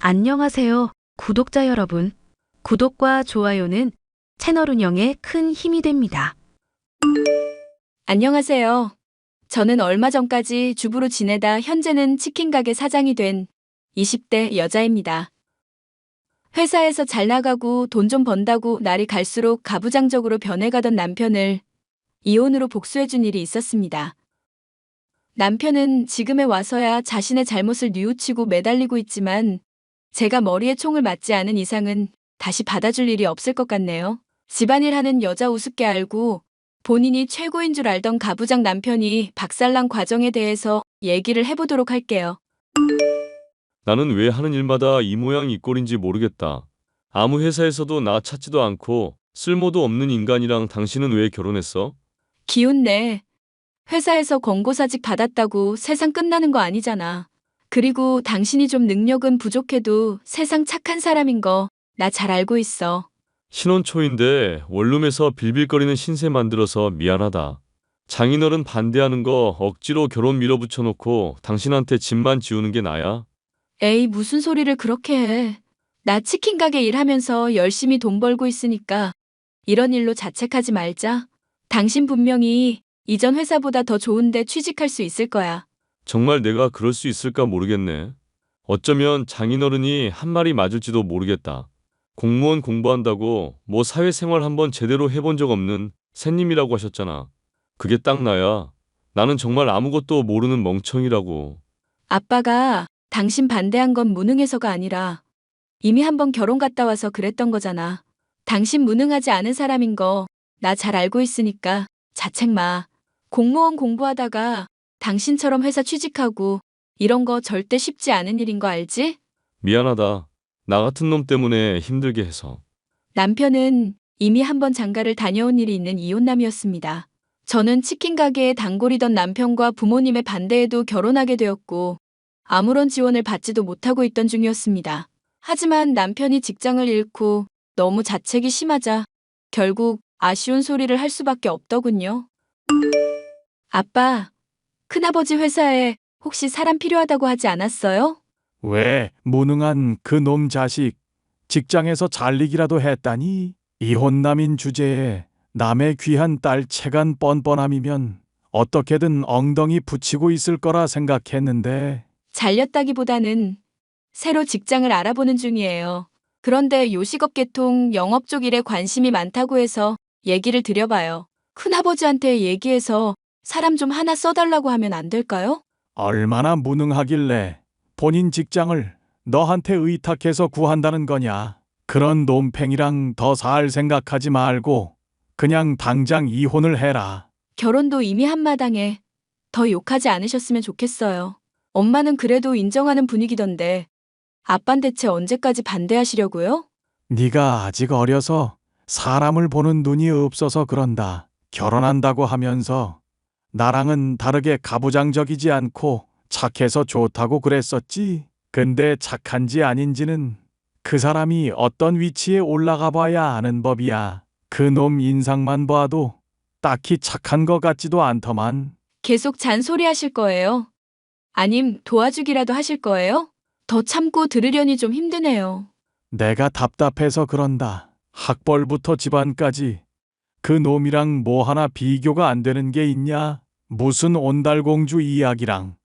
안녕하세요, 구독자 여러분. 구독과 좋아요는 채널 운영에 큰 힘이 됩니다. 안녕하세요. 저는 얼마 전까지 주부로 지내다 현재는 치킨 가게 사장이 된 20대 여자입니다. 회사에서 잘 나가고 돈 좀 번다고 날이 갈수록 가부장적으로 변해가던 남편을 이혼으로 복수해준 일이 있었습니다. 남편은 지금에 와서야 자신의 잘못을 뉘우치고 매달리고 있지만 제가 머리에 총을 맞지 않은 이상은 다시 받아줄 일이 없을 것 같네요. 집안일 하는 여자 우습게 알고 본인이 최고인 줄 알던 가부장 남편이 박살난 과정에 대해서 얘기를 해보도록 할게요. 나는 왜 하는 일마다 이 모양 이 꼴인지 모르겠다. 아무 회사에서도 나 찾지도 않고 쓸모도 없는 인간이랑 당신은 왜 결혼했어? 기운내. 회사에서 권고사직 받았다고 세상 끝나는 거 아니잖아. 그리고 당신이 좀 능력은 부족해도 세상 착한 사람인 거 나 잘 알고 있어. 신혼 초인데 원룸에서 빌빌거리는 신세 만들어서 미안하다. 장인어른 반대하는 거 억지로 결혼 밀어붙여 놓고 당신한테 집만 지우는 게 나야? 에이, 무슨 소리를 그렇게 해. 나 치킨 가게 일하면서 열심히 돈 벌고 있으니까 이런 일로 자책하지 말자. 당신 분명히 이전 회사보다 더 좋은데 취직할 수 있을 거야. 정말 내가 그럴 수 있을까 모르겠네. 어쩌면 장인어른이 한 말이 맞을지도 모르겠다. 공무원 공부한다고 뭐 사회생활 한번 제대로 해본 적 없는 새님이라고 하셨잖아. 그게 딱 나야. 나는 정말 아무것도 모르는 멍청이라고. 아빠가 당신 반대한 건 무능해서가 아니라 이미 한번 결혼 갔다 와서 그랬던 거잖아. 당신 무능하지 않은 사람인 거 나 잘 알고 있으니까 자책 마. 공무원 공부하다가 당신처럼 회사 취직하고 이런 거 절대 쉽지 않은 일인 거 알지? 미안하다. 나 같은 놈 때문에 힘들게 해서. 남편은 이미 한번 장가를 다녀온 일이 있는 이혼남이었습니다. 저는 치킨 가게에 단골이던 남편과 부모님의 반대에도 결혼하게 되었고 아무런 지원을 받지도 못하고 있던 중이었습니다. 하지만 남편이 직장을 잃고 너무 자책이 심하자 결국 아쉬운 소리를 할 수밖에 없더군요. 아빠, 큰아버지 회사에 혹시 사람 필요하다고 하지 않았어요? 왜 무능한 그 놈 자식 직장에서 잘리기라도 했다니? 이혼남인 주제에 남의 귀한 딸 채간 뻔뻔함이면 어떻게든 엉덩이 붙이고 있을 거라 생각했는데 잘렸다기보다는 새로 직장을 알아보는 중이에요. 그런데 요식업 계통 영업 쪽 일에 관심이 많다고 해서 얘기를 드려봐요. 큰아버지한테 얘기해서 사람 좀 하나 써달라고 하면 안 될까요? 얼마나 무능하길래 본인 직장을 너한테 의탁해서 구한다는 거냐? 그런 놈팽이랑 더 살 생각하지 말고 그냥 당장 이혼을 해라. 결혼도 이미 한마당에 더 욕하지 않으셨으면 좋겠어요. 엄마는 그래도 인정하는 분위기던데 아빤 대체 언제까지 반대하시려고요? 네가 아직 어려서 사람을 보는 눈이 없어서 그런다. 결혼한다고 하면서 나랑은 다르게 가부장적이지 않고 착해서 좋다고 그랬었지. 근데 착한지 아닌지는 그 사람이 어떤 위치에 올라가 봐야 아는 법이야. 그 놈 인상만 봐도 딱히 착한 것 같지도 않더만. 계속 잔소리하실 거예요? 아님 도와주기라도 하실 거예요? 더 참고 들으려니 좀 힘드네요. 내가 답답해서 그런다. 학벌부터 집안까지 그 놈이랑 뭐 하나 비교가 안 되는 게 있냐? 무슨 온달공주 이야기랑.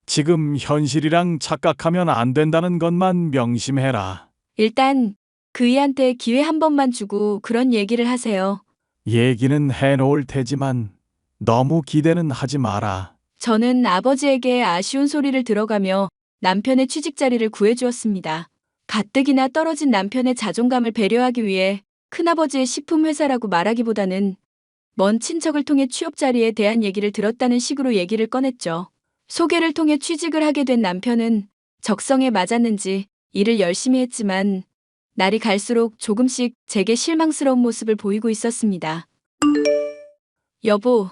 지금 현실이랑 착각하면 안 된다는 것만 명심해라. 일단 그이한테 기회 한 번만 주고 그런 얘기를 하세요. 얘기는 해놓을 테지만 너무 기대는 하지 마라. 저는 아버지에게 아쉬운 소리를 들어가며 남편의 취직 자리를 구해주었습니다. 가뜩이나 떨어진 남편의 자존감을 배려하기 위해 큰아버지의 식품회사라고 말하기보다는 먼 친척을 통해 취업 자리에 대한 얘기를 들었다는 식으로 얘기를 꺼냈죠. 소개를 통해 취직을 하게 된 남편은 적성에 맞았는지 일을 열심히 했지만 날이 갈수록 조금씩 제게 실망스러운 모습을 보이고 있었습니다. 여보,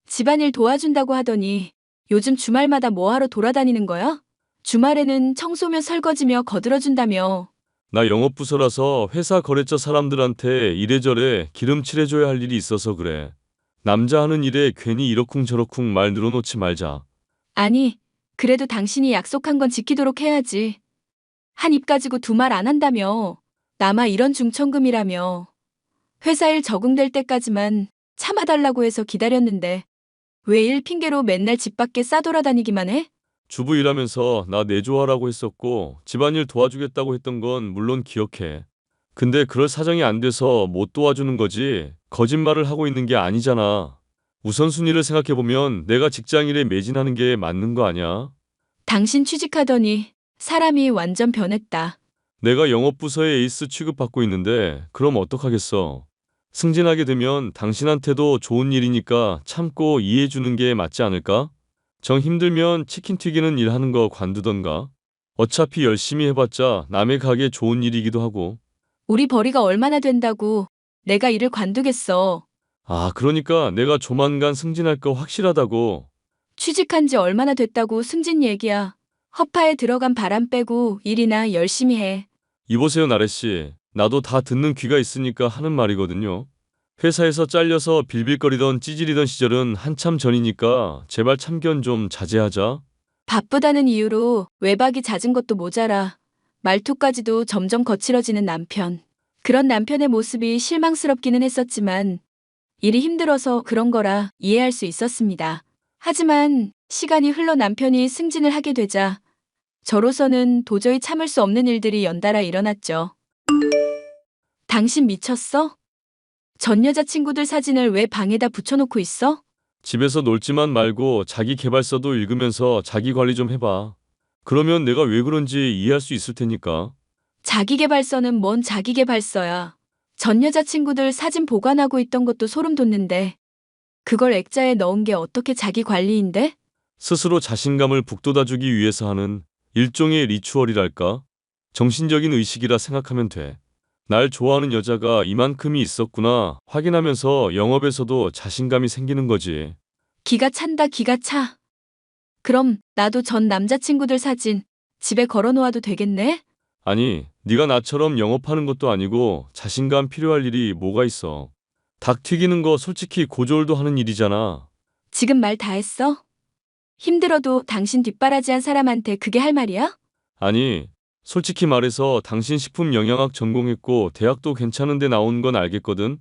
집안일 도와준다고 하더니 요즘 주말마다 뭐하러 돌아다니는 거야? 주말에는 청소며 설거지며 거들어준다며. 나 영업부서라서 회사 거래처 사람들한테 이래저래 기름칠해줘야 할 일이 있어서 그래. 남자 하는 일에 괜히 이러쿵저러쿵 말 늘어놓지 말자. 아니, 그래도 당신이 약속한 건 지키도록 해야지. 한 입 가지고 두 말 안 한다며. 나마 이런 중천금이라며. 회사 일 적응될 때까지만 참아달라고 해서 기다렸는데 왜 일 핑계로 맨날 집 밖에 싸돌아다니기만 해? 주부 일하면서 나 내조하라고 했었고 집안일 도와주겠다고 했던 건 물론 기억해. 근데 그럴 사정이 안 돼서 못 도와주는 거지 거짓말을 하고 있는 게 아니잖아. 우선순위를 생각해보면 내가 직장일에 매진하는 게 맞는 거 아니야? 당신 취직하더니 사람이 완전 변했다. 내가 영업부서의 에이스 취급받고 있는데 그럼 어떡하겠어? 승진하게 되면 당신한테도 좋은 일이니까 참고 이해해주는 게 맞지 않을까? 정 힘들면 치킨 튀기는 일 하는 거 관두던가. 어차피 열심히 해봤자 남의 가게 좋은 일이기도 하고. 우리 벌이가 얼마나 된다고 내가 일을 관두겠어. 아, 그러니까 내가 조만간 승진할 거 확실하다고. 취직한 지 얼마나 됐다고 승진 얘기야. 허파에 들어간 바람 빼고 일이나 열심히 해. 이보세요, 나래씨. 나도 다 듣는 귀가 있으니까 하는 말이거든요. 회사에서 잘려서 빌빌거리던 찌질이던 시절은 한참 전이니까 제발 참견 좀 자제하자. 바쁘다는 이유로 외박이 잦은 것도 모자라 말투까지도 점점 거칠어지는 남편. 그런 남편의 모습이 실망스럽기는 했었지만 일이 힘들어서 그런 거라 이해할 수 있었습니다. 하지만 시간이 흘러 남편이 승진을 하게 되자 저로서는 도저히 참을 수 없는 일들이 연달아 일어났죠. 당신 미쳤어? 전 여자친구들 사진을 왜 방에다 붙여놓고 있어? 집에서 놀지만 말고 자기 계발서도 읽으면서 자기 관리 좀 해봐. 그러면 내가 왜 그런지 이해할 수 있을 테니까. 자기계발서는 뭔 자기계발서야. 전 여자친구들 사진 보관하고 있던 것도 소름 돋는데 그걸 액자에 넣은 게 어떻게 자기 관리인데? 스스로 자신감을 북돋아주기 위해서 하는 일종의 리추얼이랄까? 정신적인 의식이라 생각하면 돼. 날 좋아하는 여자가 이만큼이 있었구나 확인하면서 영업에서도 자신감이 생기는 거지. 기가 찬다 기가 차. 그럼 나도 전 남자친구들 사진 집에 걸어놓아도 되겠네? 아니, 네가 나처럼 영업하는 것도 아니고 자신감 필요할 일이 뭐가 있어. 닭 튀기는 거 솔직히 고졸도 하는 일이잖아. 지금 말 다 했어? 힘들어도 당신 뒷바라지한 사람한테 그게 할 말이야? 아니, 솔직히 말해서 당신 식품 영양학 전공했고 대학도 괜찮은데 나온 건 알겠거든?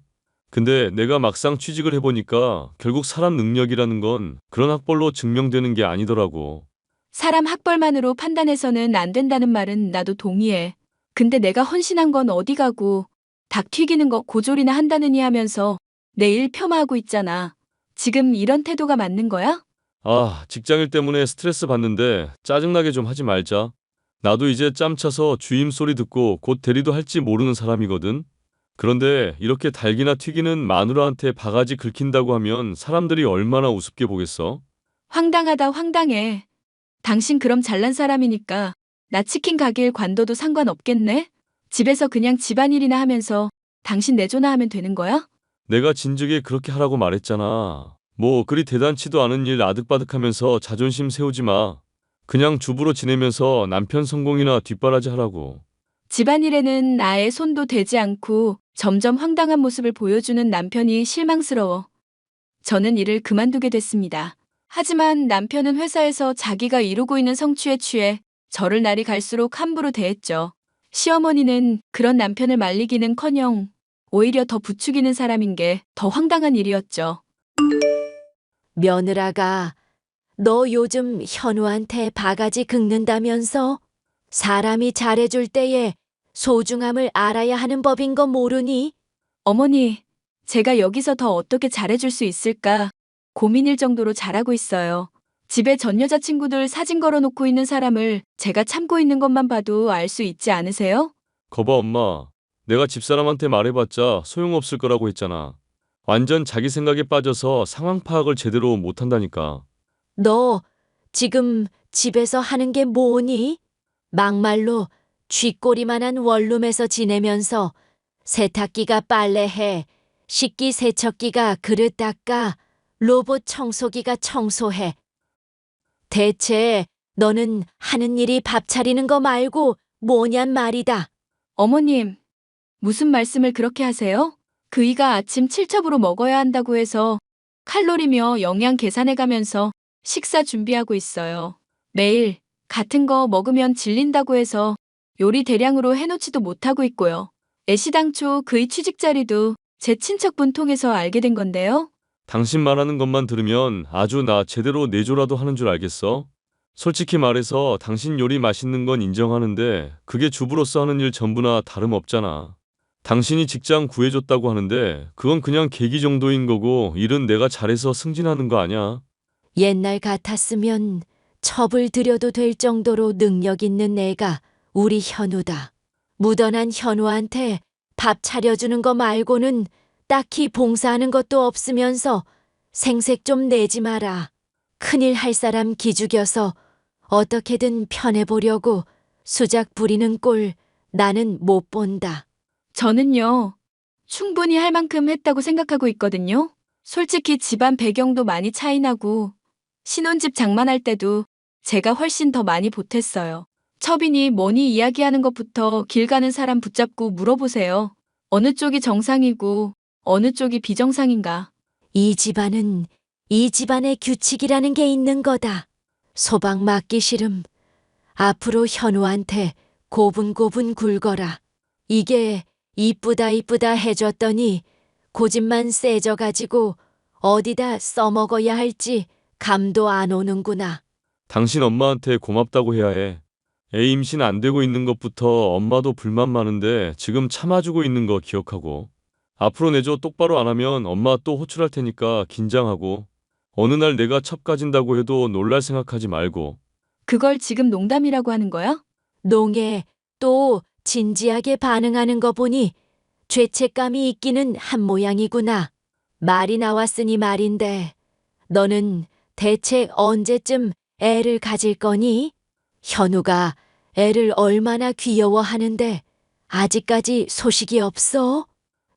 근데 내가 막상 취직을 해보니까 결국 사람 능력이라는 건 그런 학벌로 증명되는 게 아니더라고. 사람 학벌만으로 판단해서는 안 된다는 말은 나도 동의해. 근데 내가 헌신한 건 어디 가고 닭 튀기는 거 고졸이나 한다느니 하면서 내 일 폄하하고 있잖아. 지금 이런 태도가 맞는 거야? 아, 직장일 때문에 스트레스 받는데 짜증나게 좀 하지 말자. 나도 이제 짬 차서 주임 소리 듣고 곧 대리도 할지 모르는 사람이거든. 그런데 이렇게 닭이나 튀기는 마누라한테 바가지 긁힌다고 하면 사람들이 얼마나 우습게 보겠어? 황당하다 황당해. 당신 그럼 잘난 사람이니까 나 치킨 가게일 관둬도 상관없겠네? 집에서 그냥 집안일이나 하면서 당신 내조나 하면 되는 거야? 내가 진즉에 그렇게 하라고 말했잖아. 뭐 그리 대단치도 않은 일 아득바득하면서 자존심 세우지 마. 그냥 주부로 지내면서 남편 성공이나 뒷바라지 하라고. 집안일에는 아예 손도 대지 않고 점점 황당한 모습을 보여주는 남편이 실망스러워. 저는 일을 그만두게 됐습니다. 하지만 남편은 회사에서 자기가 이루고 있는 성취에 취해 저를 날이 갈수록 함부로 대했죠. 시어머니는 그런 남편을 말리기는커녕 오히려 더 부추기는 사람인 게 더 황당한 일이었죠. 며느라가 너 요즘 현우한테 바가지 긁는다면서? 사람이 잘해줄 때에 소중함을 알아야 하는 법인 거 모르니? 어머니, 제가 여기서 더 어떻게 잘해줄 수 있을까 고민일 정도로 잘하고 있어요. 집에 전 여자친구들 사진 걸어놓고 있는 사람을 제가 참고 있는 것만 봐도 알 수 있지 않으세요? 거봐 엄마. 내가 집사람한테 말해봤자 소용없을 거라고 했잖아. 완전 자기 생각에 빠져서 상황 파악을 제대로 못한다니까. 너 지금 집에서 하는 게 뭐니? 막말로 쥐꼬리만한 원룸에서 지내면서 세탁기가 빨래해, 식기세척기가 그릇 닦아, 로봇 청소기가 청소해. 대체 너는 하는 일이 밥 차리는 거 말고 뭐냔 말이다. 어머님, 무슨 말씀을 그렇게 하세요? 그이가 아침 7첩으로 먹어야 한다고 해서 칼로리며 영양 계산해가면서 식사 준비하고 있어요. 매일 같은 거 먹으면 질린다고 해서 요리 대량으로 해놓지도 못하고 있고요. 애시당초 그의 취직 자리도 제 친척분 통해서 알게 된 건데요. 당신 말하는 것만 들으면 아주 나 제대로 내조라도 하는 줄 알겠어? 솔직히 말해서 당신 요리 맛있는 건 인정하는데 그게 주부로서 하는 일 전부나 다름없잖아. 당신이 직장 구해줬다고 하는데 그건 그냥 계기 정도인 거고 일은 내가 잘해서 승진하는 거 아니야. 옛날 같았으면 첩을 들여도 될 정도로 능력 있는 애가 우리 현우다. 묻어난 현우한테 밥 차려주는 거 말고는 딱히 봉사하는 것도 없으면서 생색 좀 내지 마라. 큰일 할 사람 기죽여서 어떻게든 편해보려고 수작 부리는 꼴 나는 못 본다. 저는요, 충분히 할 만큼 했다고 생각하고 있거든요. 솔직히 집안 배경도 많이 차이나고, 신혼집 장만할 때도 제가 훨씬 더 많이 보탰어요. 첩이니 뭐니 이야기하는 것부터 길 가는 사람 붙잡고 물어보세요. 어느 쪽이 정상이고, 어느 쪽이 비정상인가. 이 집안은 이 집안의 규칙이라는 게 있는 거다. 소방 맡기 싫음. 앞으로 현우한테 고분고분 굴거라. 이게 이쁘다 이쁘다 해줬더니 고집만 세져가지고 어디다 써먹어야 할지 감도 안 오는구나. 당신 엄마한테 고맙다고 해야 해. 애 임신 안 되고 있는 것부터 엄마도 불만 많은데 지금 참아주고 있는 거 기억하고. 앞으로 내조 똑바로 안 하면 엄마 또 호출할 테니까 긴장하고. 어느 날 내가 첩 가진다고 해도 놀랄 생각하지 말고. 그걸 지금 농담이라고 하는 거야? 농에 또 진지하게 반응하는 거 보니 죄책감이 있기는 한 모양이구나. 말이 나왔으니 말인데 너는 대체 언제쯤 애를 가질 거니? 현우가 애를 얼마나 귀여워하는데 아직까지 소식이 없어?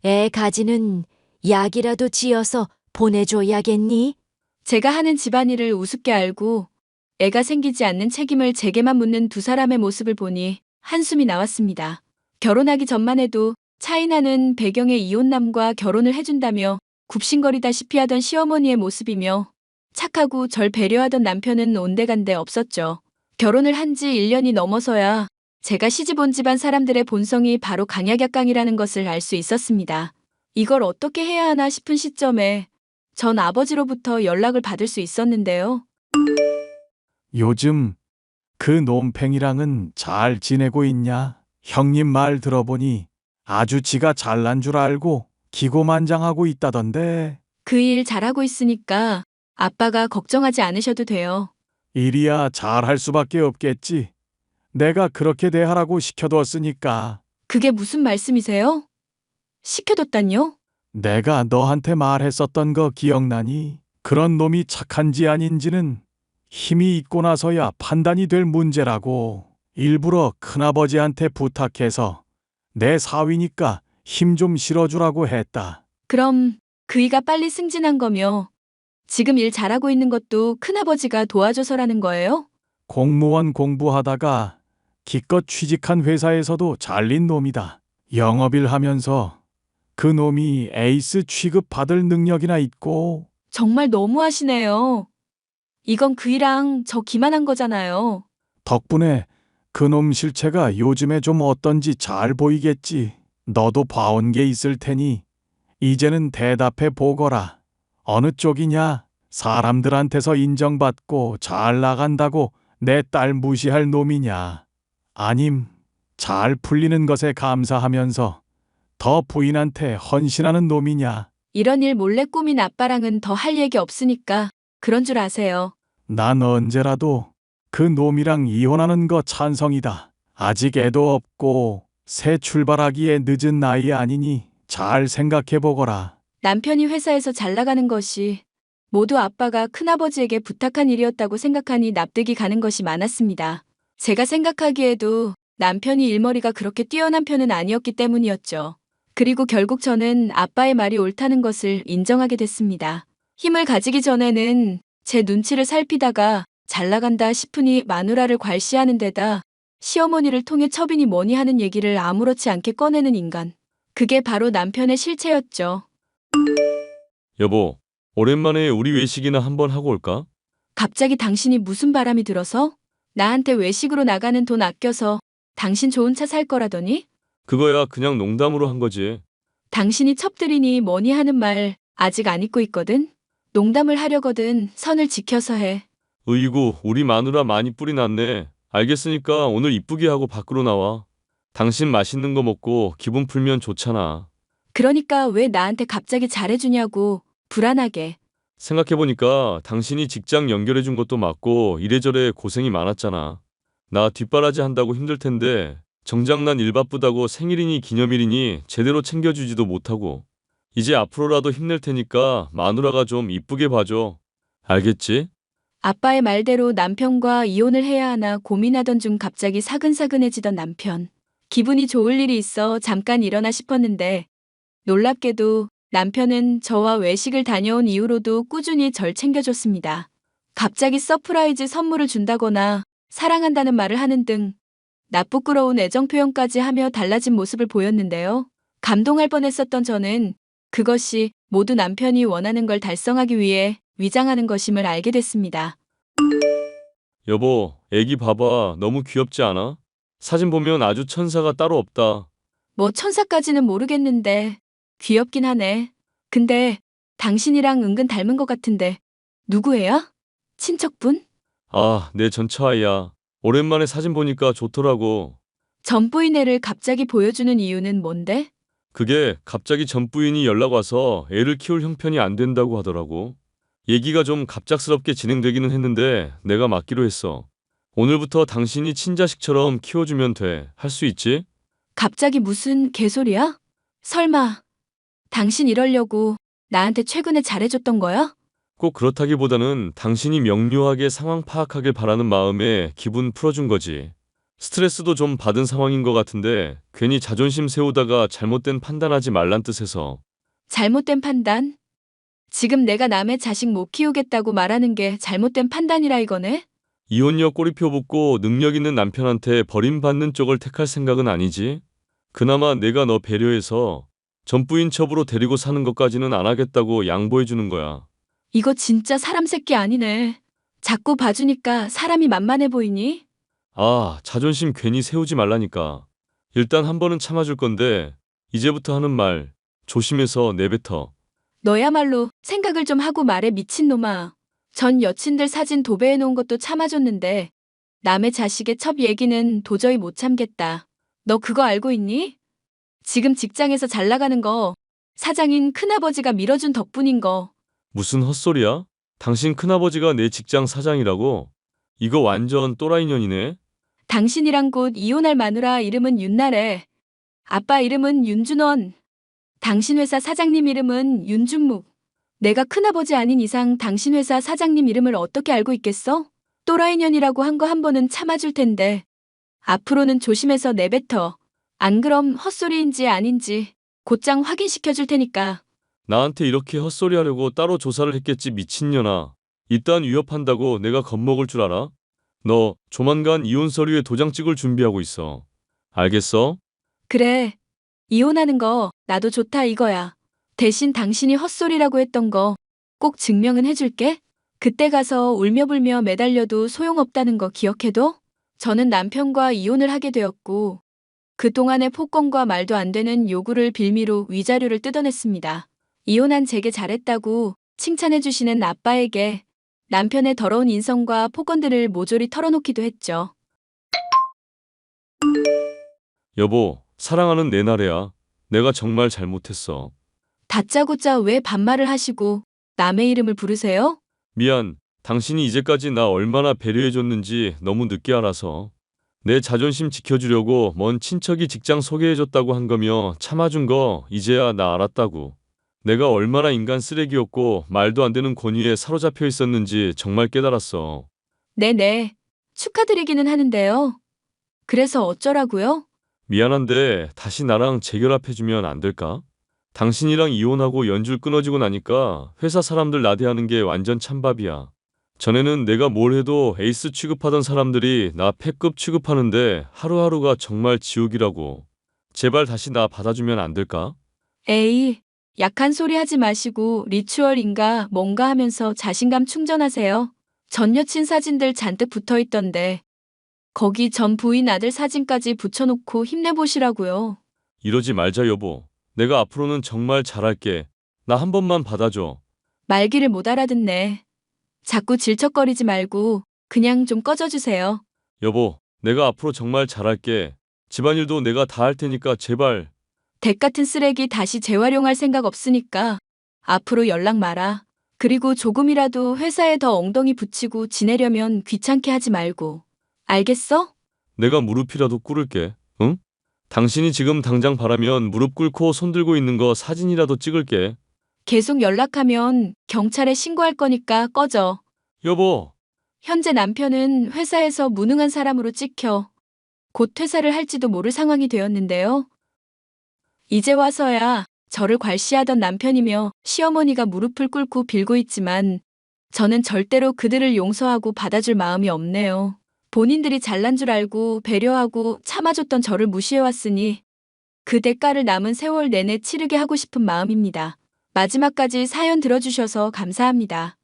애 가지는 약이라도 지어서 보내줘야겠니? 제가 하는 집안일을 우습게 알고 애가 생기지 않는 책임을 제게만 묻는 두 사람의 모습을 보니 한숨이 나왔습니다. 결혼하기 전만 해도 차이나는 배경의 이혼남과 결혼을 해준다며 굽신거리다시피 하던 시어머니의 모습이며 착하고 절 배려하던 남편은 온데간데 없었죠. 결혼을 한 지 1년이 넘어서야 제가 시집 온 집안 사람들의 본성이 바로 강약약강이라는 것을 알 수 있었습니다. 이걸 어떻게 해야 하나 싶은 시점에 전 아버지로부터 연락을 받을 수 있었는데요. 요즘 그 놈팽이랑은 잘 지내고 있냐? 형님 말 들어보니 아주 지가 잘난 줄 알고 기고만장하고 있다던데. 그 일 잘하고 있으니까 아빠가 걱정하지 않으셔도 돼요. 일이야 잘할 수밖에 없겠지. 내가 그렇게 대하라고 시켜뒀으니까. 그게 무슨 말씀이세요? 시켜뒀단요? 내가 너한테 말했었던 거 기억나니? 그런 놈이 착한지 아닌지는 힘이 있고 나서야 판단이 될 문제라고. 일부러 큰아버지한테 부탁해서 내 사위니까 힘 좀 실어주라고 했다. 그럼 그이가 빨리 승진한 거며 지금 일 잘하고 있는 것도 큰아버지가 도와줘서라는 거예요? 공무원 공부하다가 기껏 취직한 회사에서도 잘린 놈이다. 영업일 하면서 그 놈이 에이스 취급 받을 능력이나 있고. 정말 너무하시네요. 이건 그이랑 저 기만한 거잖아요. 덕분에 그놈 실체가 요즘에 좀 어떤지 잘 보이겠지. 너도 봐온 게 있을 테니 이제는 대답해 보거라. 어느 쪽이냐? 사람들한테서 인정받고 잘 나간다고 내 딸 무시할 놈이냐? 아님 잘 풀리는 것에 감사하면서 더 부인한테 헌신하는 놈이냐? 이런 일 몰래 꾸민 아빠랑은 더 할 얘기 없으니까 그런 줄 아세요. 난 언제라도 그 놈이랑 이혼하는 거 찬성이다. 아직 애도 없고 새 출발하기에 늦은 나이 아니니 잘 생각해 보거라. 남편이 회사에서 잘 나가는 것이 모두 아빠가 큰아버지에게 부탁한 일이었다고 생각하니 납득이 가는 것이 많았습니다. 제가 생각하기에도 남편이 일머리가 그렇게 뛰어난 편은 아니었기 때문이었죠. 그리고 결국 저는 아빠의 말이 옳다는 것을 인정하게 됐습니다. 힘을 가지기 전에는 제 눈치를 살피다가 잘 나간다 싶으니 마누라를 괄시하는 데다 시어머니를 통해 첩이니 뭐니 하는 얘기를 아무렇지 않게 꺼내는 인간. 그게 바로 남편의 실체였죠. 여보, 오랜만에 우리 외식이나 한번 하고 올까? 갑자기 당신이 무슨 바람이 들어서? 나한테 외식으로 나가는 돈 아껴서 당신 좋은 차 살 거라더니? 그거야 그냥 농담으로 한 거지. 당신이 첩들이니 뭐니 하는 말 아직 안 잊고 있거든? 농담을 하려거든 선을 지켜서 해. 으이구, 우리 마누라 많이 뿔이 났네. 알겠으니까 오늘 이쁘게 하고 밖으로 나와. 당신 맛있는 거 먹고 기분 풀면 좋잖아. 그러니까 왜 나한테 갑자기 잘해주냐고 불안하게. 생각해보니까 당신이 직장 연결해준 것도 맞고 이래저래 고생이 많았잖아. 나 뒷바라지 한다고 힘들 텐데 정작 난 일 바쁘다고 생일이니 기념일이니 제대로 챙겨주지도 못하고. 이제 앞으로라도 힘낼 테니까 마누라가 좀 이쁘게 봐줘. 알겠지? 아빠의 말대로 남편과 이혼을 해야 하나 고민하던 중 갑자기 사근사근해지던 남편. 기분이 좋을 일이 있어 잠깐 일어나 싶었는데 놀랍게도 남편은 저와 외식을 다녀온 이후로도 꾸준히 절 챙겨줬습니다. 갑자기 서프라이즈 선물을 준다거나 사랑한다는 말을 하는 등 나부끄러운 애정 표현까지 하며 달라진 모습을 보였는데요. 감동할 뻔했었던 저는 그것이 모두 남편이 원하는 걸 달성하기 위해 위장하는 것임을 알게 됐습니다. 여보, 애기 봐봐. 너무 귀엽지 않아? 사진 보면 아주 천사가 따로 없다. 뭐 천사까지는 모르겠는데 귀엽긴 하네. 근데 당신이랑 은근 닮은 것 같은데 누구예요? 친척분? 아, 내 전처아이야. 오랜만에 사진 보니까 좋더라고. 전부인 애를 갑자기 보여주는 이유는 뭔데? 그게 갑자기 전 부인이 연락 와서 애를 키울 형편이 안 된다고 하더라고. 얘기가 좀 갑작스럽게 진행되기는 했는데 내가 맡기로 했어. 오늘부터 당신이 친자식처럼 키워주면 돼. 할 수 있지? 갑자기 무슨 개소리야? 설마 당신 이러려고 나한테 최근에 잘해줬던 거야? 꼭 그렇다기보다는 당신이 명료하게 상황 파악하길 바라는 마음에 기분 풀어준 거지. 스트레스도 좀 받은 상황인 것 같은데 괜히 자존심 세우다가 잘못된 판단하지 말란 뜻에서. 잘못된 판단? 지금 내가 남의 자식 못 키우겠다고 말하는 게 잘못된 판단이라 이거네? 이혼녀 꼬리표 붙고 능력 있는 남편한테 버림받는 쪽을 택할 생각은 아니지? 그나마 내가 너 배려해서 전부인 첩으로 데리고 사는 것까지는 안 하겠다고 양보해주는 거야. 이거 진짜 사람 새끼 아니네. 자꾸 봐주니까 사람이 만만해 보이니? 아, 자존심 괜히 세우지 말라니까. 일단 한 번은 참아줄 건데 이제부터 하는 말 조심해서 내뱉어. 너야말로 생각을 좀 하고 말해 미친놈아. 전 여친들 사진 도배해 놓은 것도 참아줬는데 남의 자식의 첩 얘기는 도저히 못 참겠다. 너 그거 알고 있니? 지금 직장에서 잘 나가는 거 사장인 큰아버지가 밀어준 덕분인 거. 무슨 헛소리야? 당신 큰아버지가 내 직장 사장이라고? 이거 완전 또라이년이네. 당신이랑 곧 이혼할 마누라 이름은 윤나래. 아빠 이름은 윤준원. 당신 회사 사장님 이름은 윤준묵. 내가 큰아버지 아닌 이상 당신 회사 사장님 이름을 어떻게 알고 있겠어? 또라이년이라고 한 거 한 번은 참아줄 텐데. 앞으로는 조심해서 내뱉어. 안 그럼 헛소리인지 아닌지 곧장 확인시켜 줄 테니까. 나한테 이렇게 헛소리 하려고 따로 조사를 했겠지 미친년아. 이딴 위협한다고 내가 겁먹을 줄 알아? 너 조만간 이혼 서류에 도장 찍을 준비하고 있어. 알겠어? 그래. 이혼하는 거 나도 좋다 이거야. 대신 당신이 헛소리라고 했던 거 꼭 증명은 해줄게. 그때 가서 울며불며 매달려도 소용없다는 거 기억해둬? 저는 남편과 이혼을 하게 되었고 그동안의 폭언과 말도 안 되는 요구를 빌미로 위자료를 뜯어냈습니다. 이혼한 제게 잘했다고 칭찬해주시는 아빠에게 남편의 더러운 인성과 폭언들을 모조리 털어놓기도 했죠. 여보, 사랑하는 내 나래야. 내가 정말 잘못했어. 다짜고짜 왜 반말을 하시고 남의 이름을 부르세요? 미안. 당신이 이제까지 나 얼마나 배려해줬는지 너무 늦게 알아서. 내 자존심 지켜주려고 먼 친척이 직장 소개해줬다고 한 거며 참아준 거 이제야 나 알았다고. 내가 얼마나 인간 쓰레기였고 말도 안 되는 권위에 사로잡혀 있었는지 정말 깨달았어. 네네. 축하드리기는 하는데요. 그래서 어쩌라고요? 미안한데 다시 나랑 재결합해주면 안 될까? 당신이랑 이혼하고 연줄 끊어지고 나니까 회사 사람들 나대하는 게 완전 찬밥이야. 전에는 내가 뭘 해도 에이스 취급하던 사람들이 나 패급 취급하는데 하루하루가 정말 지옥이라고. 제발 다시 나 받아주면 안 될까? 에이, 약한 소리 하지 마시고 리추얼인가 뭔가 하면서 자신감 충전하세요. 전 여친 사진들 잔뜩 붙어 있던데 거기 전 부인 아들 사진까지 붙여놓고 힘내보시라고요. 이러지 말자, 여보. 내가 앞으로는 정말 잘할게. 나 한 번만 받아줘. 말귀를 못 알아듣네. 자꾸 질척거리지 말고 그냥 좀 꺼져주세요. 여보, 내가 앞으로 정말 잘할게. 집안일도 내가 다 할 테니까 제발. 댁 같은 쓰레기 다시 재활용할 생각 없으니까 앞으로 연락 마라. 그리고 조금이라도 회사에 더 엉덩이 붙이고 지내려면 귀찮게 하지 말고. 알겠어? 내가 무릎이라도 꿇을게. 응? 당신이 지금 당장 바라면 무릎 꿇고 손 들고 있는 거 사진이라도 찍을게. 계속 연락하면 경찰에 신고할 거니까 꺼져. 여보, 현재 남편은 회사에서 무능한 사람으로 찍혀 곧 퇴사를 할지도 모를 상황이 되었는데요. 이제 와서야 저를 괄시하던 남편이며 시어머니가 무릎을 꿇고 빌고 있지만 저는 절대로 그들을 용서하고 받아줄 마음이 없네요. 본인들이 잘난 줄 알고 배려하고 참아줬던 저를 무시해왔으니 그 대가를 남은 세월 내내 치르게 하고 싶은 마음입니다. 마지막까지 사연 들어주셔서 감사합니다.